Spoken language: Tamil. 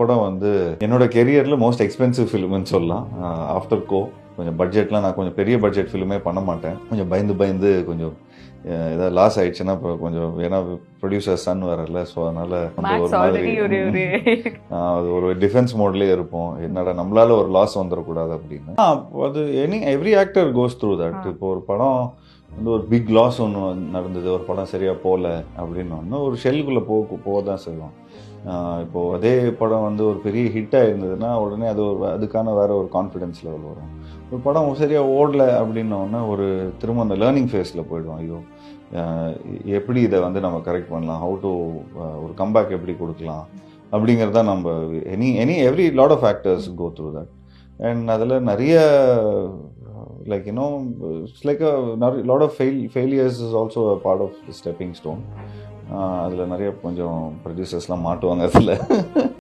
படம் வந்து என்னோட கெரியரில் மோஸ்ட் எக்ஸ்பென்சிவ் ஃபிலிம்னு சொல்லலாம். ஆஃப்டர் கோ கொஞ்சம் பட்ஜெட்லாம் நான் கொஞ்சம் பெரிய பட்ஜெட் ஃபிலிமே பண்ண மாட்டேன். கொஞ்சம் பயந்து கொஞ்சம் ஏதாவது லாஸ் ஆயிடுச்சுன்னா இப்போ கொஞ்சம் ஏன்னா ப்ரொடியூசர் சன் வரல, ஸோ அதனால ஒரு மாதிரி அது ஒரு டிஃபென்ஸ் மோட்லேயே இருப்போம். என்னடா நம்மளால ஒரு லாஸ் வந்துடக்கூடாது அப்படின்னு. அது every actor goes through that. இப்போ ஒரு படம் வந்து ஒரு பிக் லாஸ் ஒன்று நடந்தது, ஒரு படம் சரியாக போகல அப்படின்னு ஒரு ஷெல்குள்ளே போக தான் செய்வோம். இப்போது அதே படம் வந்து ஒரு பெரிய ஹிட்டாக இருந்ததுன்னா உடனே அது அதுக்கான வேறு ஒரு கான்ஃபிடென்ஸ் லெவல் வரும். ஒரு படம் சரியாக ஓடலை அப்படின்னோடனே ஒரு திரும்ப அந்த லேர்னிங் ஃபேஸில் போயிடுவோம். ஐயோ எப்படி இதை வந்து நம்ம கரெக்ட் பண்ணலாம், ஹவு டு ஒரு கம்பேக் எப்படி கொடுக்கலாம் அப்படிங்கிறத நம்ம every lot of actors go through that. And அதில் நிறைய like it's like a lot of failures is also a part of the stepping stone. அதில் நிறைய கொஞ்சம் ப்ரொடியூசர்ஸ்லாம் மாட்டுவாங்க அதில்.